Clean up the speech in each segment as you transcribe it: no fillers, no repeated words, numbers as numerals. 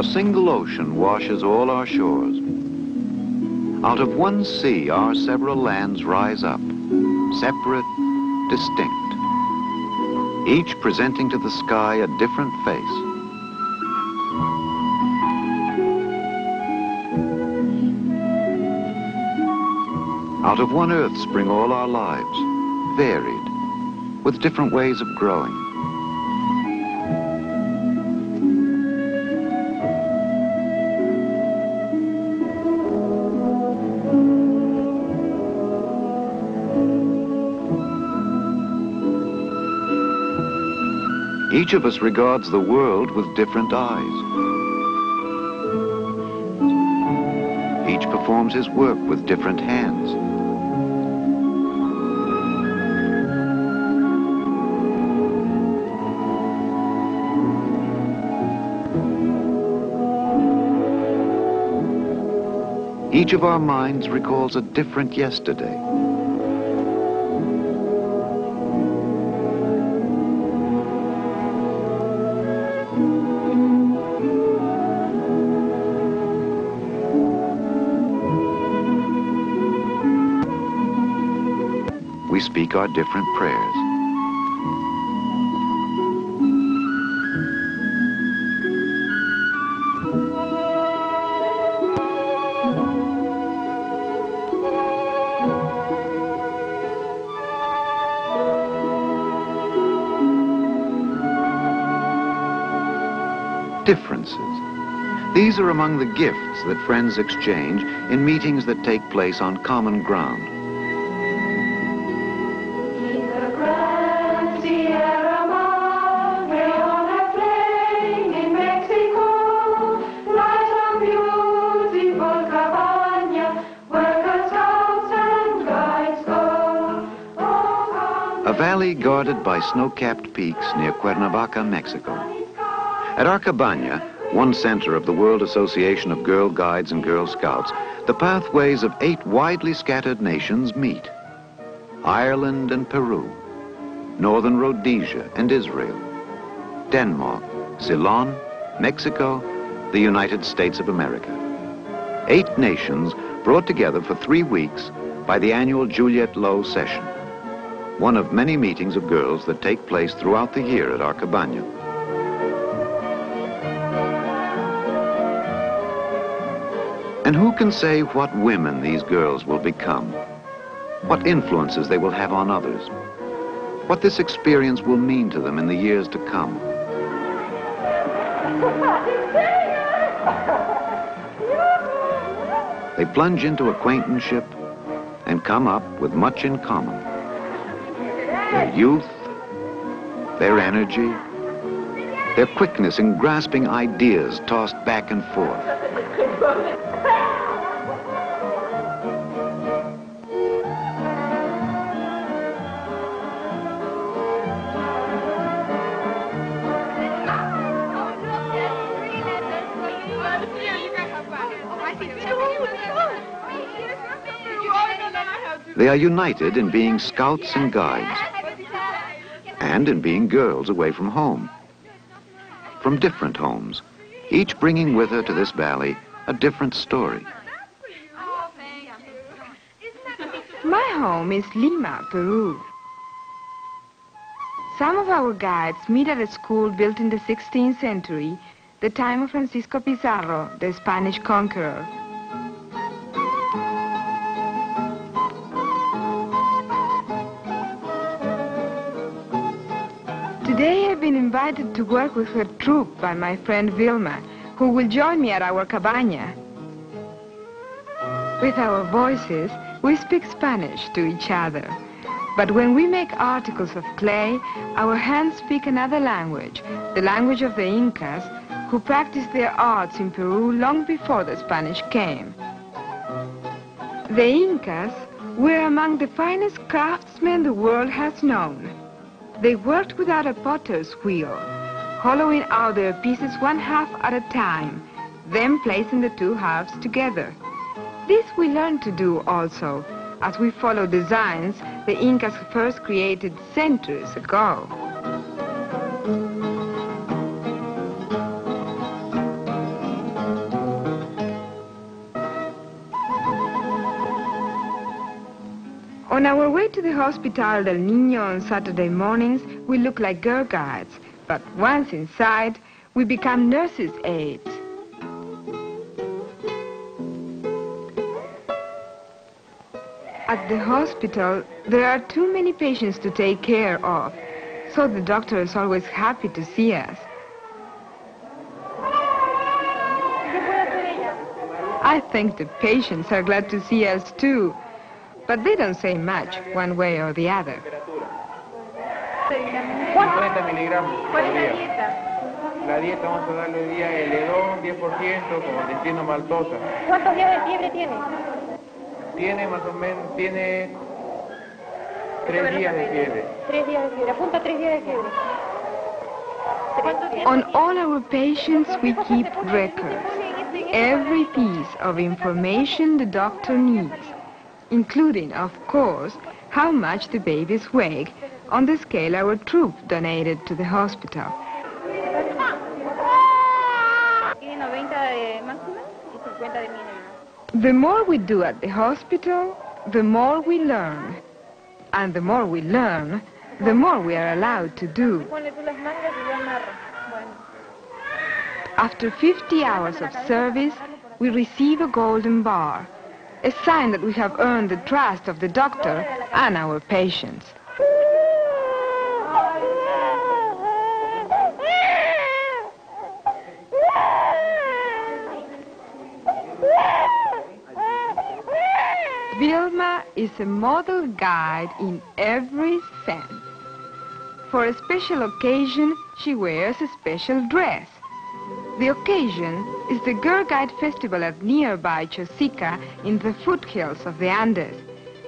A single ocean washes all our shores. Out of one sea, our several lands rise up, separate, distinct, each presenting to the sky a different face. Out of one earth spring all our lives, varied, with different ways of growing. Each of us regards the world with different eyes. Each performs his work with different hands. Each of our minds recalls a different yesterday. We speak our different prayers. Differences. These are among the gifts that friends exchange in meetings that take place on common ground. A valley guarded by snow-capped peaks near Cuernavaca, Mexico. At Our Cabaña, one center of the World Association of Girl Guides and Girl Scouts, the pathways of 8 widely scattered nations meet. Ireland and Peru, Northern Rhodesia and Israel, Denmark, Ceylon, Mexico, the United States of America. 8 nations brought together for 3 weeks by the annual Juliet Low session, one of many meetings of girls that take place throughout the year at Our Cabaña. And who can say what women these girls will become? What influences they will have on others? What this experience will mean to them in the years to come? They plunge into acquaintanceship and come up with much in common. Their youth, their energy, their quickness in grasping ideas tossed back and forth. They are united in being scouts and guides, and in being girls away from home, from different homes, each bringing with her to this valley a different story. My home is Lima, Peru. Some of our guides meet at a school built in the 16th century, the time of Francisco Pizarro, the Spanish conqueror. Today I've been invited to work with her troupe by my friend Vilma, who will join me at Our Cabaña. With our voices, we speak Spanish to each other. But when we make articles of clay, our hands speak another language, the language of the Incas, who practiced their arts in Peru long before the Spanish came. The Incas were among the finest craftsmen the world has known. They worked without a potter's wheel, hollowing out their pieces 1/2 at a time, then placing the 2 halves together. This we learned to do also, as we follow designs the Incas first created centuries ago. On our way to the Hospital del Niño on Saturday mornings, we look like girl guides, but once inside, we become nurses' aides. At the hospital, there are too many patients to take care of, so the doctor is always happy to see us. I think the patients are glad to see us too, but they don't say much one way or the other. 50 miligramos por día. La dieta vamos a darle hoy día el edón 10% con intestino maltosa. ¿Cuántos días de fiebre tiene? Tiene más o menos, tiene 3 días de fiebre. 3 días de fiebre, apunta 3 días de fiebre. On all our patients we keep records. Every piece of information the doctor needs, including, of course, how much the babies weigh on the scale our troop donated to the hospital. The more we do at the hospital, the more we learn. And the more we learn, the more we are allowed to do. After 50 hours of service, we receive a golden bar, a sign that we have earned the trust of the doctor and our patients. Vilma is a model guide in every sense. For a special occasion, she wears a special dress. The occasion is the Girl Guide Festival at nearby Chosica in the foothills of the Andes,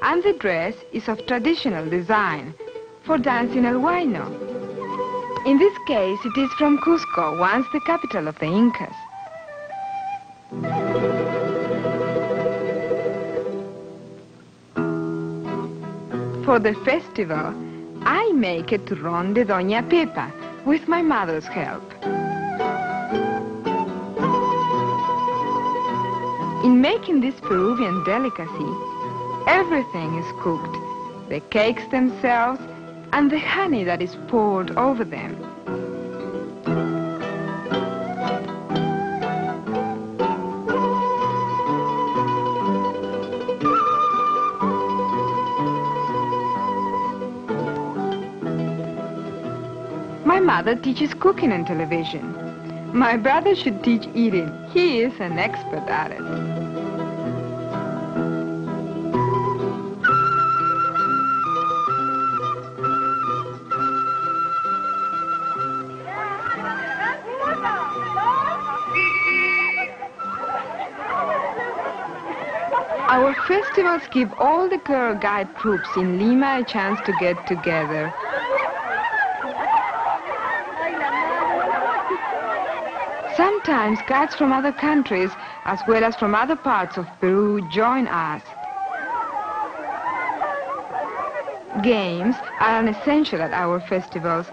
and the dress is of traditional design, for dancing el huayno. In this case, it is from Cusco, once the capital of the Incas. For the festival, I make a turrón de Doña Pepa with my mother's help. In making this Peruvian delicacy, everything is cooked, the cakes themselves and the honey that is poured over them. My mother teaches cooking on television. My brother should teach eating. He is an expert at it. Our festivals give all the Girl Guide troops in Lima a chance to get together. Sometimes guides from other countries, as well as from other parts of Peru, join us. Games are an essential at our festivals,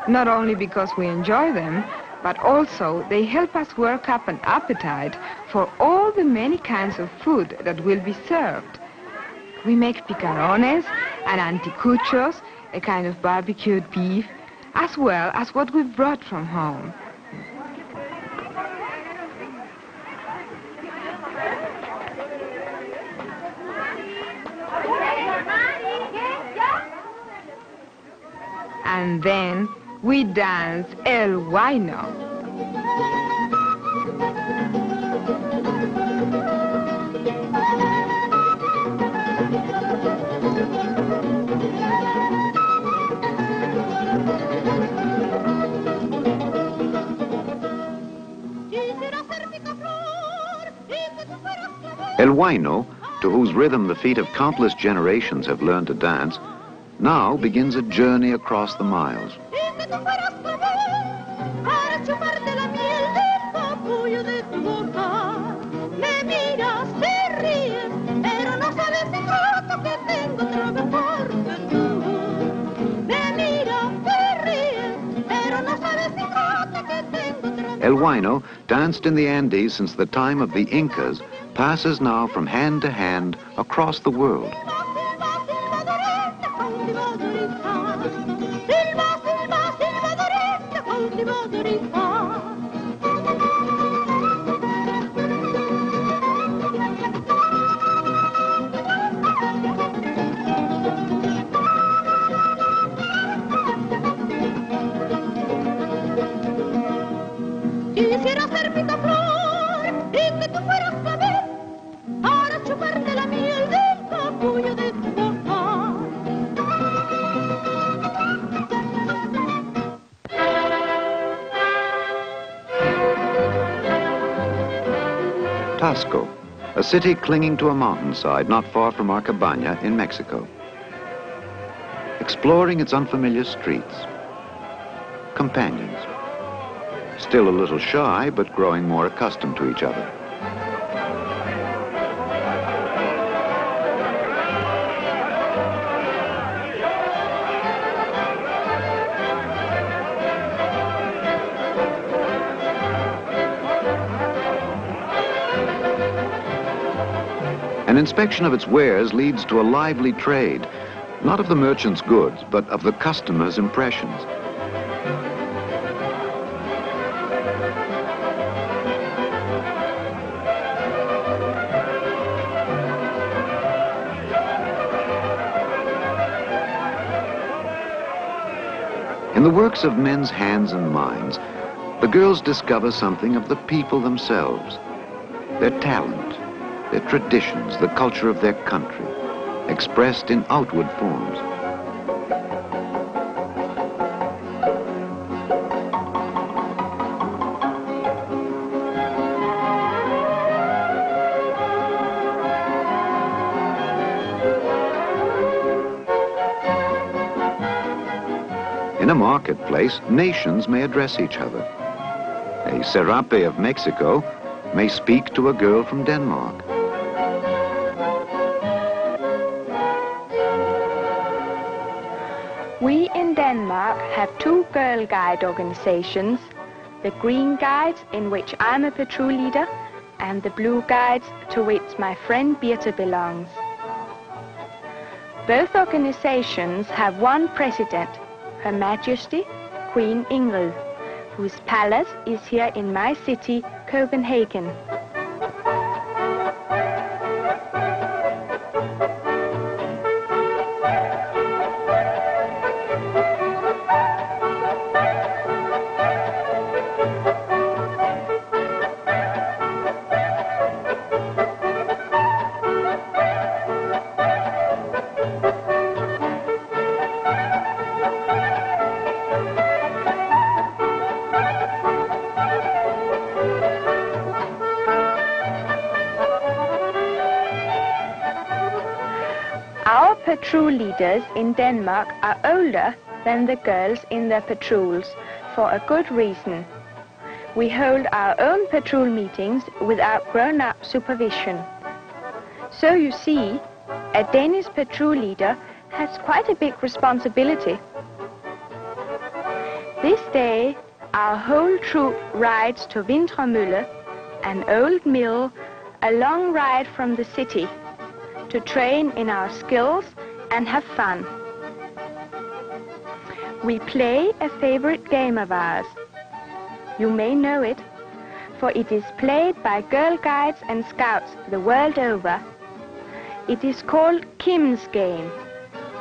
not only because we enjoy them, but also they help us work up an appetite for all the many kinds of food that will be served. We make picarones and anticuchos, a kind of barbecued beef, as well as what we've brought from home. And then we dance el huayno. El huayno, to whose rhythm the feet of countless generations have learned to dance, now begins a journey across the miles. El huayno, danced in the Andes since the time of the Incas, passes now from hand to hand across the world. ungefär. Quisiera ser picaflor y que tú fueras clavel para chuparte la miel del capullo de tu boca. Tasco, a city clinging to a mountainside not far from Our Cabaña in Mexico. Exploring its unfamiliar streets. Companions. Still a little shy, but growing more accustomed to each other. An inspection of its wares leads to a lively trade, not of the merchant's goods, but of the customer's impressions. In the works of men's hands and minds, the girls discover something of the people themselves, their talent, their traditions, the culture of their country, expressed in outward forms. In a marketplace, nations may address each other. A serape of Mexico may speak to a girl from Denmark. We in Denmark have two girl guide organizations, the Green Guides, in which I'm a patrol leader, and the Blue Guides, to which my friend Birte belongs. Both organizations have one president, Her Majesty Queen Ingrid, whose palace is here in my city, Copenhagen. Our patrol leaders in Denmark are older than the girls in their patrols, for a good reason. We hold our own patrol meetings without grown-up supervision. So you see, a Danish patrol leader has quite a big responsibility. This day, our whole troop rides to Vintremølle, an old mill, a long ride from the city, to train in our skills and have fun. We play a favorite game of ours. You may know it, for it is played by girl guides and scouts the world over. It is called Kim's game.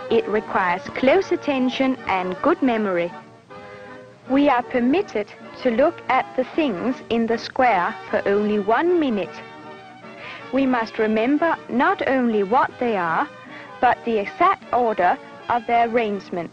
It requires close attention and good memory. We are permitted to look at the things in the square for only 1 minute. We must remember not only what they are, but the exact order of their arrangement.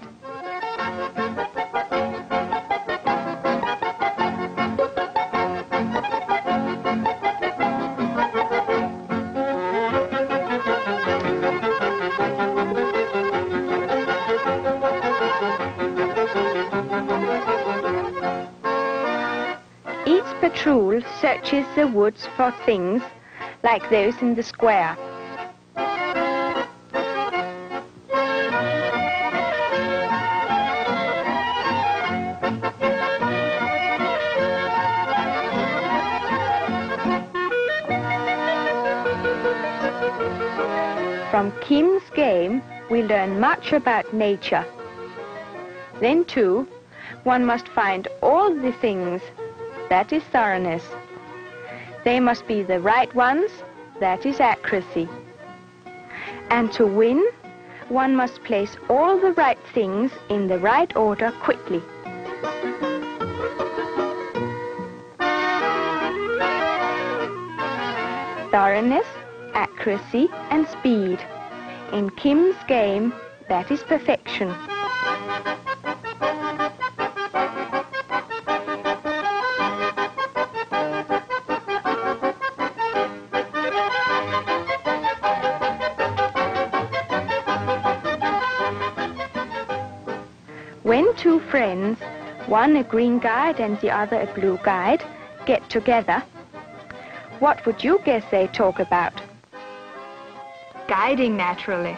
Each patrol searches the woods for things like those in the square. From Kim's game, we learn much about nature. Then too, one must find all the things. That is thoroughness. They must be the right ones. That is accuracy. And to win, one must place all the right things in the right order quickly. Thoroughness, accuracy and speed. In Kim's game, that is perfection. When two friends, one a green guide and the other a blue guide, get together, what would you guess they talk about? Guiding, naturally.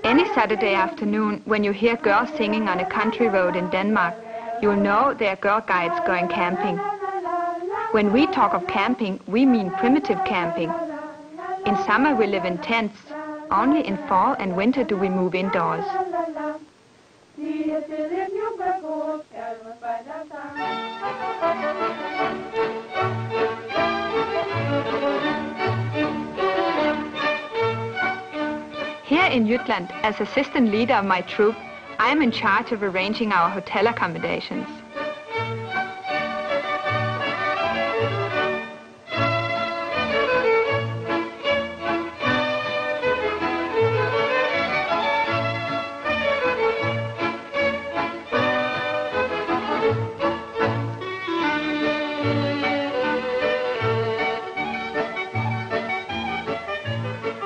Any Saturday afternoon, when you hear girls singing on a country road in Denmark, you'll know they are girl guides going camping. When we talk of camping, we mean primitive camping. In summer we live in tents. Only in fall and winter do we move indoors. Here in Jutland, as assistant leader of my troop, I am in charge of arranging our hotel accommodations.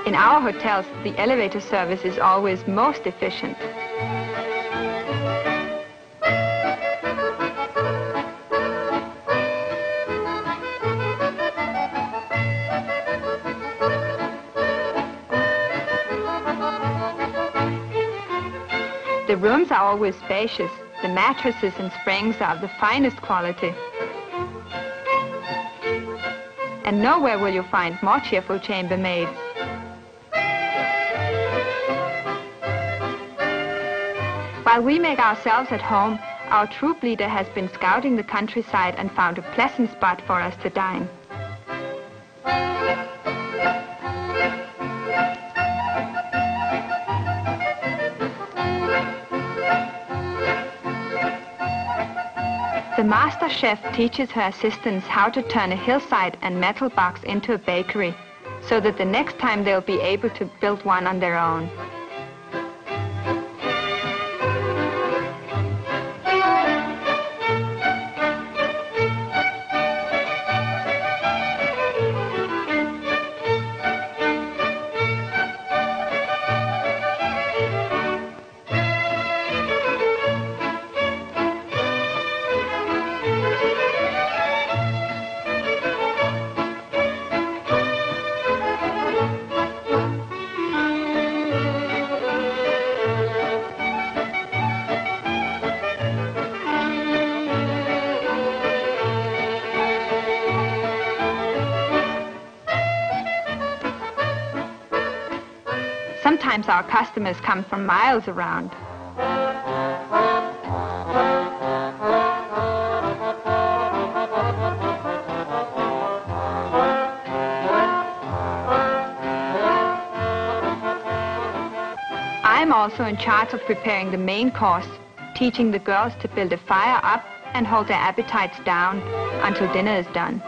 In our hotels, the elevator service is always most efficient. The rooms are always spacious. The mattresses and springs are of the finest quality. And nowhere will you find more cheerful chambermaids. While we make ourselves at home, our troop leader has been scouting the countryside and found a pleasant spot for us to dine. The master chef teaches her assistants how to turn a hillside and metal box into a bakery, so that the next time they'll be able to build one on their own. Sometimes our customers come from miles around. I'm also in charge of preparing the main course, teaching the girls to build a fire up and hold their appetites down until dinner is done.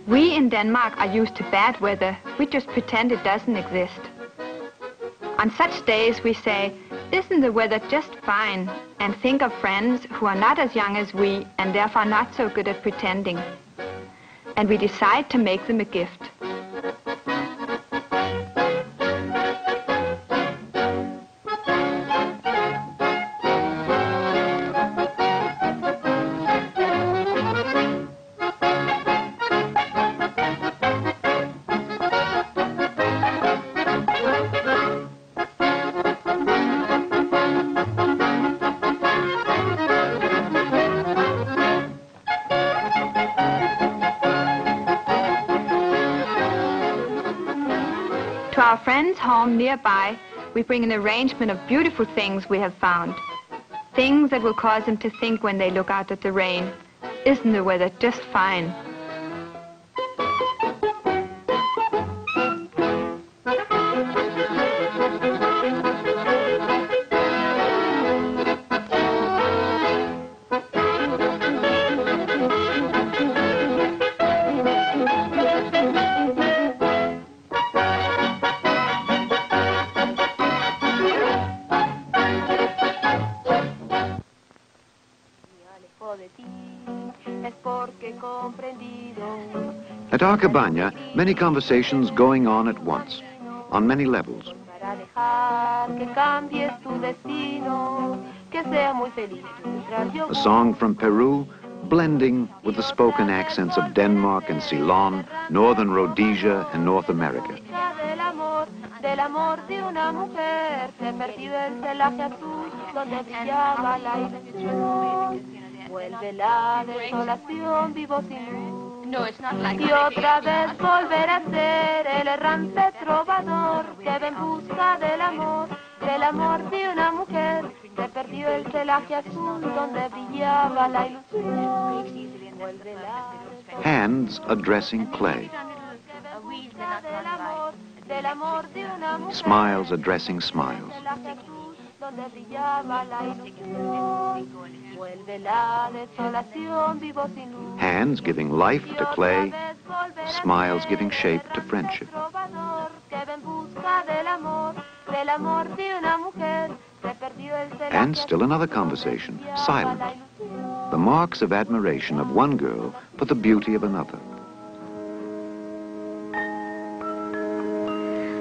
We in Denmark are used to bad weather. We just pretend it doesn't exist. On such days we say, "Isn't the weather just fine?" and think of friends who are not as young as we and therefore not so good at pretending. And we decide to make them a gift. To our friends' home nearby, we bring an arrangement of beautiful things we have found. Things that will cause them to think when they look out at the rain, isn't the weather just fine? At Our Cabaña, many conversations going on at once, on many levels. A song from Peru, blending with the spoken accents of Denmark and Ceylon, northern Rhodesia and North America. No, it's not like Y otra vez volver a ser el errante trovador que va en busca del amor de una mujer. Se perdió el celaje azul donde brillaba la ilusión. Hands addressing clay. Smiles addressing smiles. Hands giving life to clay, smiles giving shape to friendship. And still another conversation, silent. The marks of admiration of one girl for the beauty of another.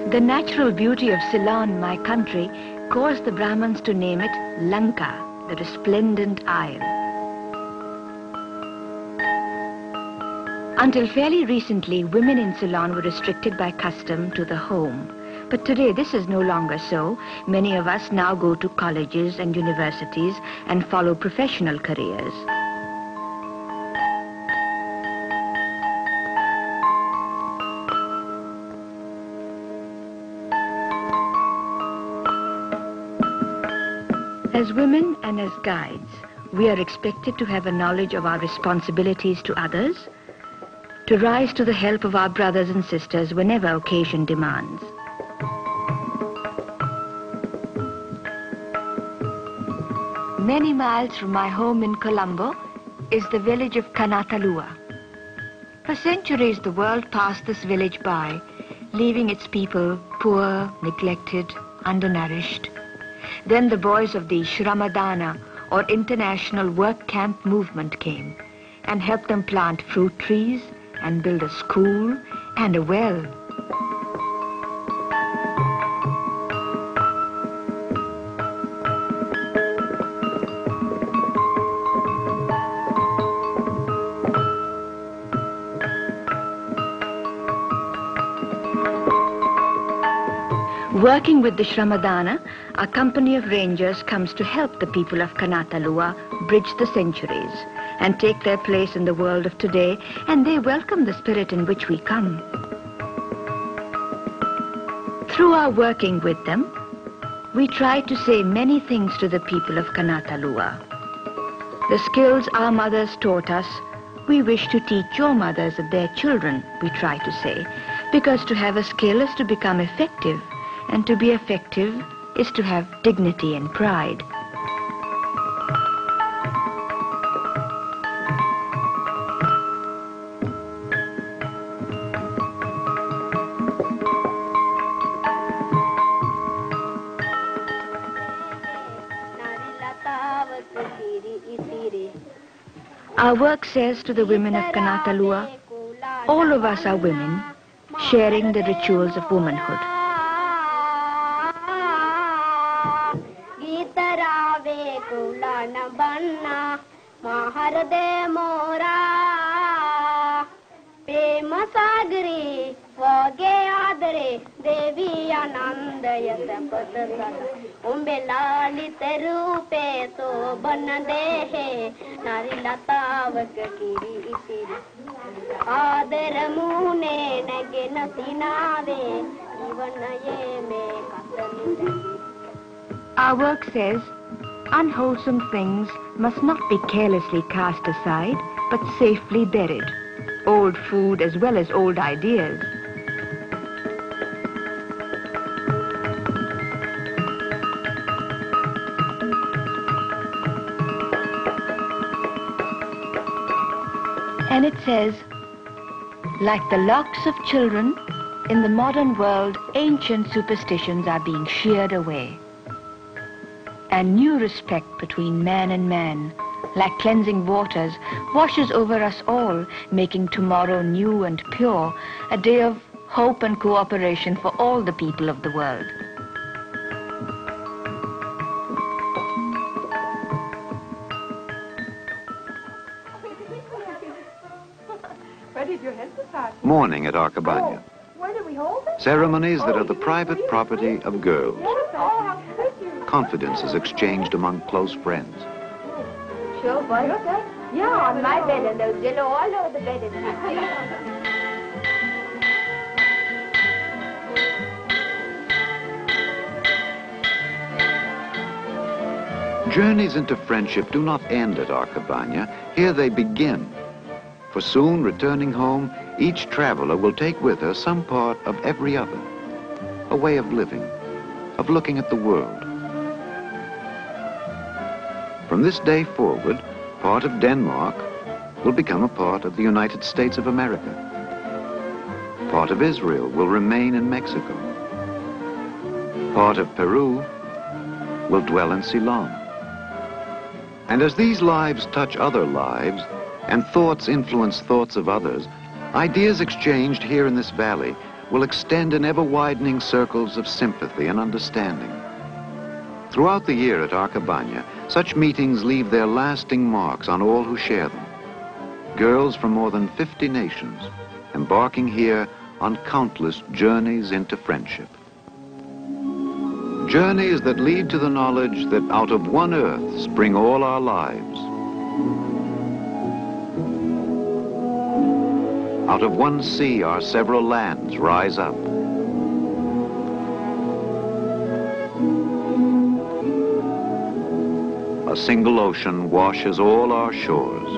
The natural beauty of Ceylon, my country, caused the Brahmins to name it Lanka, the resplendent isle. Until fairly recently, women in Ceylon were restricted by custom to the home. But today this is no longer so. Many of us now go to colleges and universities and follow professional careers. As women and as guides, we are expected to have a knowledge of our responsibilities to others, to rise to the help of our brothers and sisters whenever occasion demands. Many miles from my home in Colombo is the village of Kanatalua. For centuries the world passed this village by, leaving its people poor, neglected, undernourished. Then the boys of the Shramadana, or International Work Camp movement, came and helped them plant fruit trees and build a school and a well. Working with the Shramadana, a company of rangers comes to help the people of Kanatalua bridge the centuries and take their place in the world of today, and they welcome the spirit in which we come. Through our working with them, we try to say many things to the people of Kanatalua. The skills our mothers taught us, we wish to teach your mothers of their children, we try to say, because to have a skill is to become effective, and to be effective is to have dignity and pride. Our work says to the women of Kanatalua, all of us are women, sharing the rituals of womanhood. Pe masagri, wage करे देवी आनंद यत पद सदा उम्बे लालित रूपे तो बन दे है नारी लतावक कीरी इतिरी आदर मुने नगे नसीनावे जीवन ये में कतनी. Our work says, unwholesome things must not be carelessly cast aside, but safely buried. Old food as well as old ideas. And it says, like the locks of children, in the modern world, ancient superstitions are being sheared away. And new respect between man and man, like cleansing waters, washes over us all, making tomorrow new and pure, a day of hope and cooperation for all the people of the world. Mourning at Our Cabaña. Where did we hold it? Ceremonies that are the private property of girls. Confidence is exchanged among close friends. Sure, what? Yeah, on my bed, and there was yellow all over the bed. Journeys into friendship do not end at Our Cabaña. Here they begin. For soon, returning home, each traveler will take with her some part of every other. A way of living, of looking at the world. From this day forward, part of Denmark will become a part of the United States of America. Part of Israel will remain in Mexico. Part of Peru will dwell in Ceylon. And as these lives touch other lives, and thoughts influence thoughts of others, ideas exchanged here in this valley will extend in ever-widening circles of sympathy and understanding. Throughout the year at Our Cabaña, such meetings leave their lasting marks on all who share them. Girls from more than 50 nations, embarking here on countless journeys into friendship. Journeys that lead to the knowledge that out of one earth spring all our lives. Out of one sea our several lands rise up. A single ocean washes all our shores.